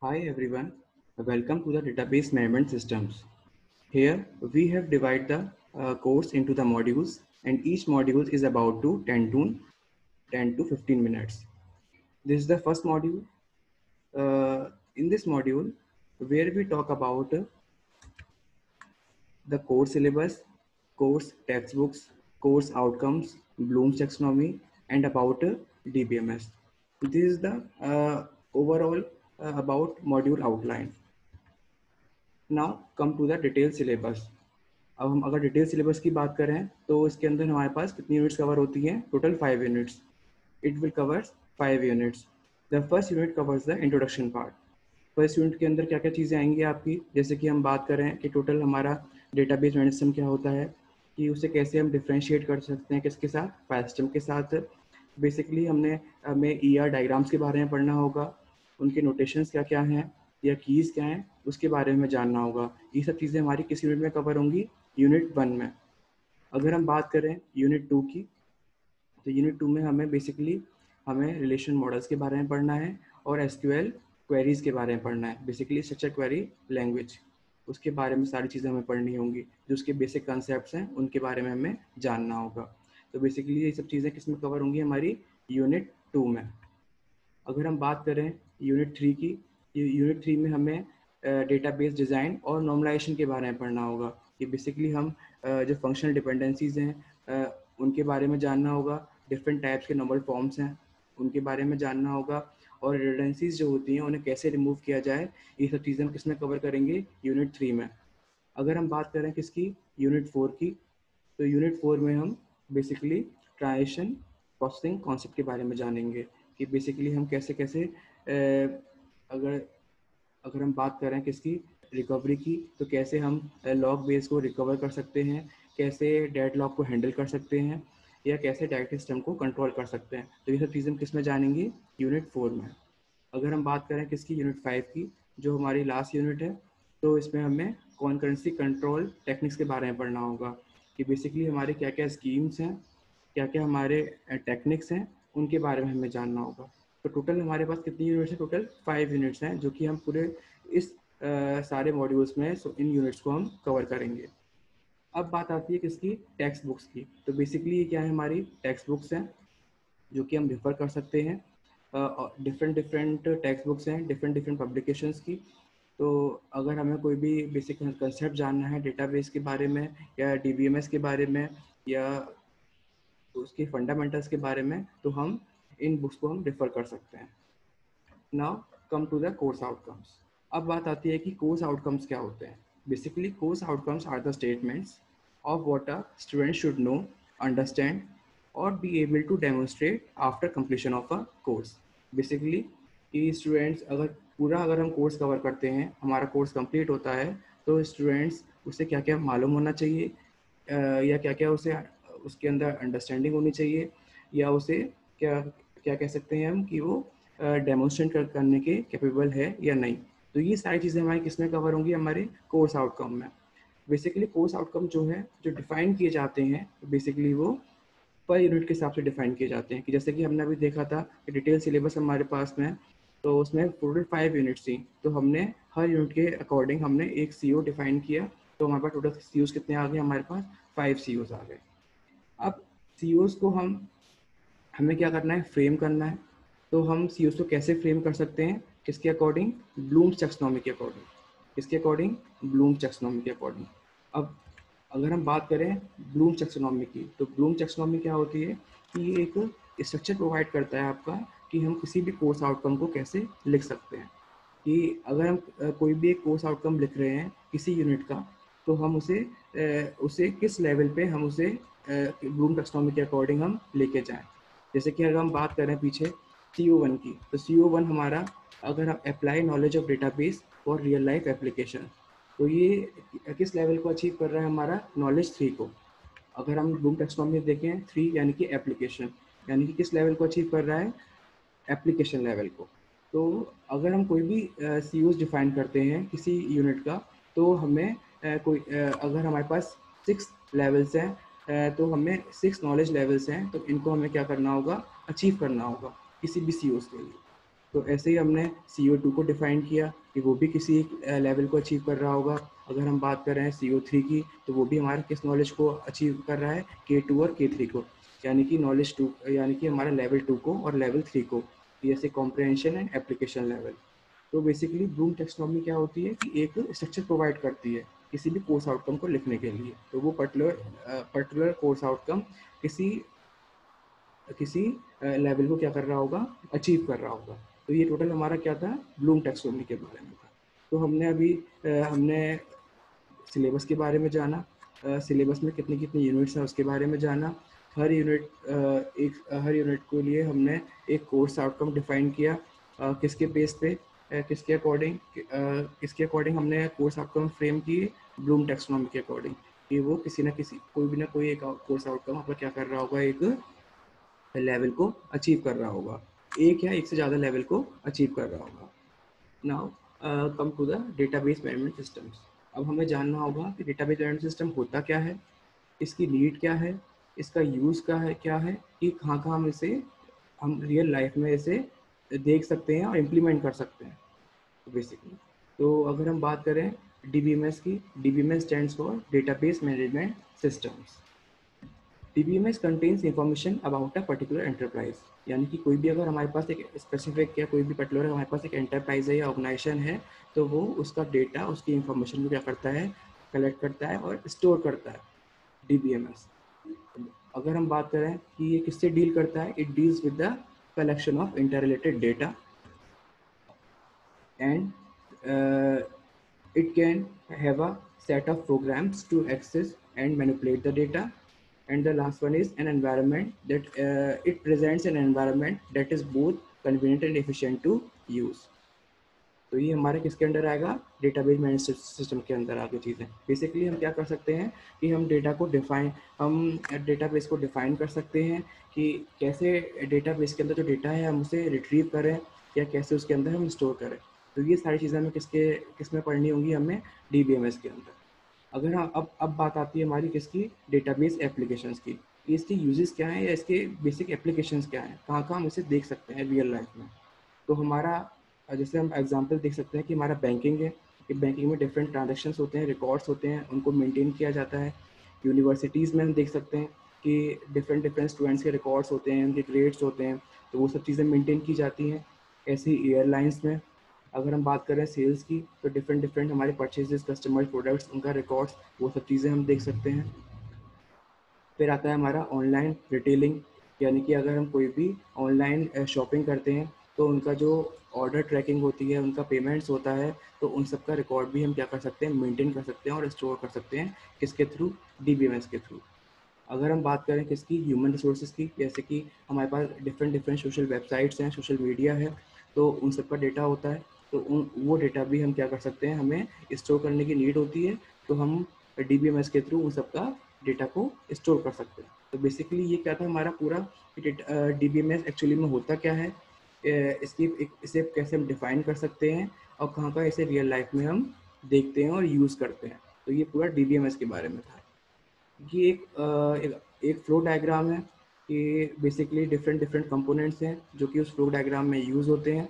Hi everyone, welcome to the Database Management Systems. Here we have divided the course into the modules, and each module is about to 10 to 15 minutes. This is the first module. In this module, where we talk about the course syllabus, course textbooks, course outcomes, Bloom's taxonomy, and about DBMS. This is the overall about module outline. Now come to the detail syllabus. अब हम अगर detail syllabus की बात करें तो इसके अंदर हमारे पास कितनी यूनिट्स कवर होती हैं? Total 5 units. It will covers 5 units. The first unit covers the introduction part. First unit के अंदर क्या क्या चीज़ें आएंगी आपकी, जैसे कि हम बात करें कि टोटल हमारा डेटाबेस मैनेजमेंट सिस्टम क्या होता है, कि उसे कैसे हम डिफ्रेंशिएट कर सकते हैं, किसके साथ? फाइल सिस्टम के साथ. बेसिकली हमें ER डायग्राम्स के बारे में पढ़ना होगा, उनके नोटेशंस क्या क्या हैं या कीज़ क्या हैं उसके बारे में जानना होगा. ये सब चीज़ें हमारी किस यूनिट में कवर होंगी? यूनिट 1 में. अगर हम बात करें यूनिट 2 की, तो यूनिट 2 में हमें रिलेशन मॉडल्स के बारे में पढ़ना है और SQL क्वेरीज के बारे में पढ़ना है. बेसिकली स्ट्रक्चर क्वेरी लैंग्वेज, उसके बारे में सारी चीज़ें हमें पढ़नी होंगी. जो उसके बेसिक कॉन्सेप्ट्स हैं उनके बारे में हमें जानना होगा. तो बेसिकली ये सब चीज़ें किस में कवर होंगी? हमारी यूनिट 2 में. अगर हम बात करें यूनिट 3 की, यूनिट 3 में हमें डेटाबेस डिज़ाइन और नॉर्मलाइजेशन के बारे में पढ़ना होगा. कि बेसिकली हम जो फंक्शनल डिपेंडेंसीज हैं उनके बारे में जानना होगा. डिफरेंट टाइप्स के नॉर्मल फॉर्म्स हैं उनके बारे में जानना होगा, और रिडंडेंसीज जो होती हैं उन्हें कैसे रिमूव किया जाए, ये सब चीज़ें हम किस में कवर करेंगे? यूनिट 3 में. अगर हम बात करें किसकी? यूनिट 4 की, तो यूनिट 4 में हम बेसिकली ट्रांजिशन प्रोसेसिंग कॉन्सेप्ट के बारे में जानेंगे. कि बेसिकली हम कैसे कैसे अगर अगर हम बात करें किसकी? रिकवरी की, तो कैसे हम लॉग बेस को रिकवर कर सकते हैं, कैसे डेड लॉग को हैंडल कर सकते हैं, या कैसे डायरेक्ट सिस्टम को कंट्रोल कर सकते हैं. तो ये सब चीज़ें हम किस में जानेंगे? यूनिट 4 में. अगर हम बात करें किसकी? यूनिट 5 की, जो हमारी लास्ट यूनिट है, तो इसमें हमें कॉन्करेंसी कंट्रोल टेक्निक्स के बारे में पढ़ना होगा. कि बेसिकली हमारे क्या क्या स्कीम्स हैं, क्या क्या हमारे टेक्निक्स हैं, उनके बारे में हमें जानना होगा. तो टोटल हमारे पास कितनी यूनिट्स हैं? टोटल 5 यूनिट्स हैं, जो कि हम पूरे इस सारे मॉड्यूल्स में इन यूनिट्स को हम कवर करेंगे. अब बात आती है किसकी? टेक्स्ट बुक्स की. तो बेसिकली ये क्या है? हमारी टेक्स्ट बुक्स हैं जो कि हम रेफर कर सकते हैं. डिफरेंट डिफरेंट टेक्स्ट बुक्स हैं डिफरेंट डिफरेंट पब्लिकेशंस की. तो अगर हमें कोई भी बेसिक कंसेप्ट जानना है डेटाबेस के बारे में, या DBMS के बारे में, या उसके फंडामेंटल्स के बारे में, तो हम इन बुक्स को हम रेफर कर सकते हैं. Now come to the course outcomes. अब बात आती है कि कोर्स आउटकम्स क्या होते हैं. Basically course outcomes are the statements of what a student should know, understand और be able to demonstrate after completion of a course. Basically कि स्टूडेंट्स अगर हम कोर्स कवर करते हैं, हमारा कोर्स कंप्लीट होता है, तो स्टूडेंट्स उसे क्या क्या मालूम होना चाहिए, या क्या क्या उसे उसके अंदर अंडरस्टैंडिंग होनी चाहिए, या उसे क्या क्या कह सकते हैं हम कि वो डेमोन्स्ट्रेट करने के कैपेबल है या नहीं. तो ये सारी चीज़ें हमारी किस में कवर होंगी? हमारे कोर्स आउटकम में. बेसिकली कोर्स आउटकम जो है, जो डिफाइन किए जाते हैं, बेसिकली वो पर यूनिट के हिसाब से डिफाइन किए जाते हैं. कि जैसे कि हमने अभी देखा था कि डिटेल सिलेबस हमारे पास में है, तो उसमें टोटल 5 यूनिट्स थी. तो हमने हर यूनिट के अकॉर्डिंग हमने एक CO डिफाइन किया. तो हमारे पास टोटल COs कितने आ गए? हमारे पास 5 COs आ गए. अब COs को हमें क्या करना है? फ्रेम करना है. तो हम COs को कैसे फ्रेम कर सकते हैं? किसके अकॉर्डिंग? ब्लूम्स टैक्सोनॉमी के अकॉर्डिंग. किसके अकॉर्डिंग? ब्लूम्स टैक्सोनॉमी के अकॉर्डिंग. अब अगर हम बात करें ब्लूम्स टैक्सोनॉमी की, तो ब्लूम्स टैक्सोनॉमी क्या होती है? कि ये एक स्ट्रक्चर प्रोवाइड करता है आपका, कि हम किसी भी कोर्स आउटकम को कैसे लिख सकते हैं. कि अगर हम कोई भी एक कोर्स आउटकम लिख रहे हैं किसी यूनिट का, तो हम उसे किस लेवल पे हम उसे ब्लूम टैक्सोनॉमी के अकॉर्डिंग हम लेके जाएं. जैसे कि अगर हम बात करें पीछे CO1 की, तो CO1 हमारा, अगर हम apply knowledge of database for real life application, तो ये किस लेवल को अचीव कर रहा है? हमारा नॉलेज 3 को. अगर हम ब्लूम टैक्सोनॉमी में देखें 3 यानी कि एप्लीकेशन, यानी कि किस लेवल को अचीव कर रहा है? एप्लीकेशन लेवल को. तो अगर हम कोई भी COs डिफाइन करते हैं किसी यूनिट का, तो हमें अगर हमारे पास 6 लेवल्स हैं, तो हमें 6 नॉलेज लेवल्स हैं, तो इनको हमें क्या करना होगा? अचीव करना होगा किसी भी COs के लिए. तो ऐसे ही हमने CO2 को डिफाइन किया कि वो भी किसी एक लेवल को अचीव कर रहा होगा। अगर हम बात कर रहे हैं CO3 की, तो वो भी हमारा किस नॉलेज को अचीव कर रहा है, K2 और K3 को, यानी कि नॉलेज 2, यानी कि हमारा लेवल 2 को और लेवल 3 को, जैसे कॉम्प्रहेंशन एंड एप्लीकेशन लेवल। तो बेसिकली ब्लूम टेक्सोनॉमी क्या होती है कि एक स्ट्रक्चर प्रोवाइड करती है किसी भी कोर्स आउटकम को लिखने के लिए। तो वो पर्टिकुलर कोर्स आउटकम किसी किसी लेवल को क्या कर रहा होगा, अचीव कर रहा होगा। तो ये टोटल हमारा क्या था, ब्लूम टैक्सोनॉमी के बारे में था। तो हमने सिलेबस के बारे में जाना, सिलेबस में कितनी कितनी यूनिट्स हैं उसके बारे में जाना। हर यूनिट के लिए हमने एक कोर्स आउटकम डिफाइन किया, किसके बेस पे, किसके अकॉर्डिंग हमने कोर्स आउटकम फ्रेम किए, ब्लूम टैक्सोनॉमी के अकॉर्डिंग, कि वो किसी ना किसी कोई एक कोर्स आउटकम आपका क्या कर रहा होगा, एक लेवल को अचीव कर रहा होगा, एक या एक से ज़्यादा लेवल को अचीव कर रहा होगा। Now come to the database management systems. अब हमें जानना होगा कि डेटाबेस मैनेजमेंट सिस्टम होता क्या है, इसकी नीड क्या है, इसका यूज़ क्या है, कि कहाँ कहाँ हम रियल लाइफ में इसे देख सकते हैं और इम्प्लीमेंट कर सकते हैं बेसिकली। तो अगर हम बात करें DBMS की, DBMS stands for database management systems. DBMS contains information about a particular enterprise, यानी कि कोई भी अगर हमारे पास एक स्पेसिफिक या कोई भी पर्टिकुलर हमारे पास एक एंटरप्राइज है या ऑर्गेनाइजेशन है, तो वो उसका डेटा, उसकी इंफॉर्मेशन को क्या करता है, कलेक्ट करता है और स्टोर करता है, DBMS। अगर हम बात करें कि ये किससे डील करता है, it deals with the collection of inter related data and it can have a set of programs to access and manipulate the data. And the last one is an environment that it presents an environment that is both convenient and efficient to use. तो ये हमारे किसके under आएगा, database management system के अंदर आगे चीज़ें। Basically हम क्या कर सकते हैं कि हम डेटाबेस को डिफाइन कर सकते हैं कि कैसे डेटाबेस के अंदर जो डेटा है हम उसे रिट्रीव करें या कैसे उसके अंदर हम स्टोर करें। तो ये सारी चीज़ें हमें किसमें पढ़नी होंगी, हमें DBMS के अंदर। अगर हम अब बात आती है हमारी किसकी, डेटाबेस एप्लीकेशंस की, कि इसके यूजेस क्या हैं या इसके बेसिक एप्लीकेशंस क्या हैं, कहाँ कहाँ हम इसे देख सकते हैं रियल लाइफ में। तो हमारा जैसे हम एग्जांपल देख सकते हैं कि हमारा बैंकिंग है, कि बैंकिंग में डिफरेंट ट्रांजेक्शन्स होते हैं, रिकॉर्ड्स होते हैं, उनको मेंटेन किया जाता है। यूनिवर्सिटीज़ में हम देख सकते हैं कि डिफरेंट डिफरेंट स्टूडेंट्स के रिकॉर्ड्स होते हैं, उनके ग्रेड्स होते हैं, तो वो सब चीज़ें मेंटेन की जाती हैं। ऐसे ही एयरलाइंस में अगर हम बात करें सेल्स की, तो डिफरेंट डिफरेंट हमारे परचेजेस, कस्टमर प्रोडक्ट्स, उनका रिकॉर्ड्स, वो सब चीज़ें हम देख सकते हैं। फिर आता है हमारा ऑनलाइन रिटेलिंग, यानी कि अगर हम कोई भी ऑनलाइन शॉपिंग करते हैं, तो उनका जो ऑर्डर ट्रैकिंग होती है, उनका पेमेंट्स होता है, तो उन सब का रिकॉर्ड भी हम क्या कर सकते हैं, मेंटेन कर सकते हैं और स्टोर कर सकते हैं, किसके थ्रू, DBMS के थ्रू। अगर हम बात करें किसकी, ह्यूमन रिसोर्सेज की, जैसे कि हमारे पास डिफरेंट डिफरेंट सोशल वेबसाइट्स हैं, सोशल मीडिया है, तो उन सब का डेटा होता है, तो वो डेटा भी हम क्या कर सकते हैं, हमें स्टोर करने की नीड होती है, तो हम DBMS के थ्रू उन सब का डेटा को स्टोर कर सकते हैं। तो बेसिकली ये क्या था हमारा पूरा, DBMS एक्चुअली में होता क्या है, इसे कैसे हम डिफाइन कर सकते हैं और कहाँ का इसे रियल लाइफ में हम देखते हैं और यूज़ करते हैं। तो ये पूरा DBMS के बारे में था। ये एक फ्लो डायग्राम है कि बेसिकली डिफरेंट डिफरेंट कंपोनेंट्स हैं जो कि उस फ्लो डायग्राम में यूज़ होते हैं।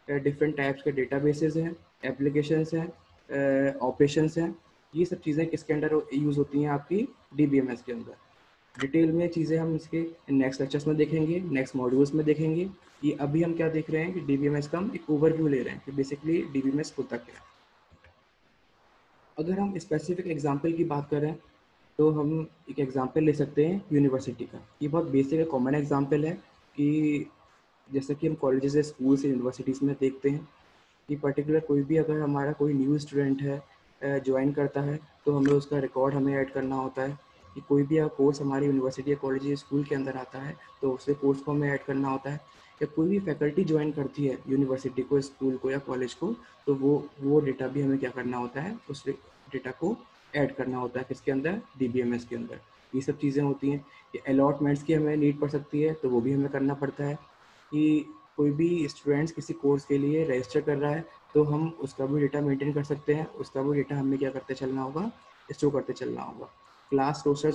डिफरेंट टाइप्स के डेटाबेसेस हैं, एप्लीकेशंस हैं, ऑपरेशंस हैं। ये सब चीज़ें किसके अंडर यूज़ होती हैं, आपकी DBMS के अंदर। डिटेल में चीज़ें हम इसके नेक्स्ट लेक्चर्स में देखेंगे, नेक्स्ट मॉड्यूल्स में देखेंगे। ये अभी हम क्या देख रहे हैं कि DBMS का हम एक ओवरव्यू ले रहे हैं कि बेसिकली DBMS होता क्या है। अगर हम स्पेसिफिक एग्जांपल की बात करें, तो हम एक एग्जांपल ले सकते हैं यूनिवर्सिटी का। ये बहुत बेसिक है, कॉमन एग्जांपल है कि जैसे कि हम कॉलेजेस या स्कूल्स या यूनिवर्सिटीज़ में देखते हैं कि पर्टिकुलर कोई भी अगर हमारा कोई न्यू स्टूडेंट है, ज्वाइन करता है, तो हमें उसका रिकॉर्ड हमें ऐड करना होता है। कि कोई भी अगर कोर्स हमारी यूनिवर्सिटी या कॉलेज या स्कूल के अंदर आता है, तो उससे कोर्स को हमें ऐड करना होता है। या कोई भी फैकल्टी ज्वाइन करती है यूनिवर्सिटी को, स्कूल को या कॉलेज को, तो वो डेटा भी हमें क्या करना होता है, उस डेटा को ऐड करना होता है, किसके अंदर, DBMS के अंदर। ये सब चीज़ें होती हैं। ये अलॉटमेंट्स की हमें नीड पड़ सकती है, तो वो भी हमें करना पड़ता है। कि कोई भी स्टूडेंट्स किसी कोर्स के लिए रजिस्टर कर रहा है, तो हम उसका भी डेटा मेंटेन कर सकते हैं, उसका भी डेटा हमें क्या करते चलना होगा, स्टोर करते चलना होगा। क्लास रोस्टर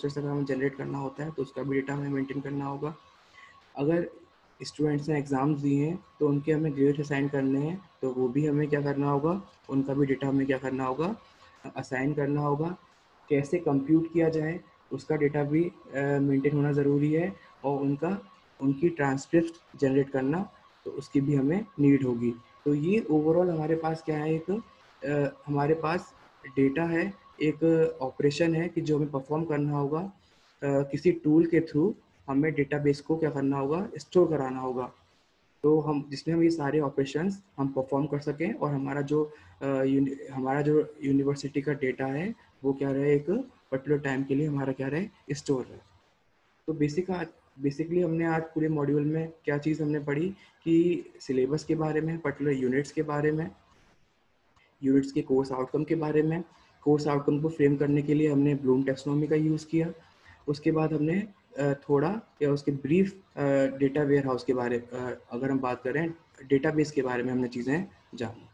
अगर हमें जनरेट करना होता है, तो उसका भी डेटा हमें मेंटेन करना होगा। अगर स्टूडेंट्स ने एग्ज़ाम्स दिए हैं तो उनके हमें ग्रेड्स असाइन करने हैं, तो वो भी हमें क्या करना होगा, उनका भी डेटा हमें क्या करना होगा, असाइन करना होगा। कैसे कंप्यूट किया जाए उसका डेटा भी मेंटेन होना ज़रूरी है, और उनकी ट्रांसक्रिप्ट जनरेट करना, तो उसकी भी हमें नीड होगी। तो ये ओवरऑल हमारे पास क्या है, एक हमारे पास डेटा है, एक ऑपरेशन है कि जो हमें परफॉर्म करना होगा। किसी टूल के थ्रू हमें डेटाबेस को क्या करना होगा, स्टोर कराना होगा, तो हम जिसमें हम ये सारे ऑपरेशंस हम परफॉर्म कर सकें, और हमारा जो यूनिवर्सिटी का डेटा है वो क्या रहे, एक पर्टिकुलर टाइम के लिए हमारा क्या रहे, स्टोर रहे। तो बेसिकली हमने आज पूरे मॉड्यूल में क्या चीज़ हमने पढ़ी कि सिलेबस के बारे में, पर्टिकुलर यूनिट्स के बारे में, यूनिट्स के कोर्स आउटकम के बारे में। कोर्स आउटकम को फ्रेम करने के लिए हमने ब्लूम टेक्सोनॉमी का यूज़ किया। उसके बाद हमने थोड़ा या उसके ब्रीफ डेटा वेयर हाउस के बारे, अगर हम बात करें डेटाबेस के बारे में, हमने चीज़ें जानी।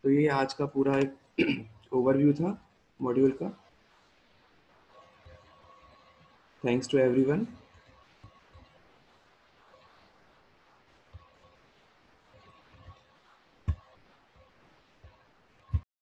तो ये आज का पूरा एक ओवरव्यू था मॉड्यूल का। Thanks to everyone.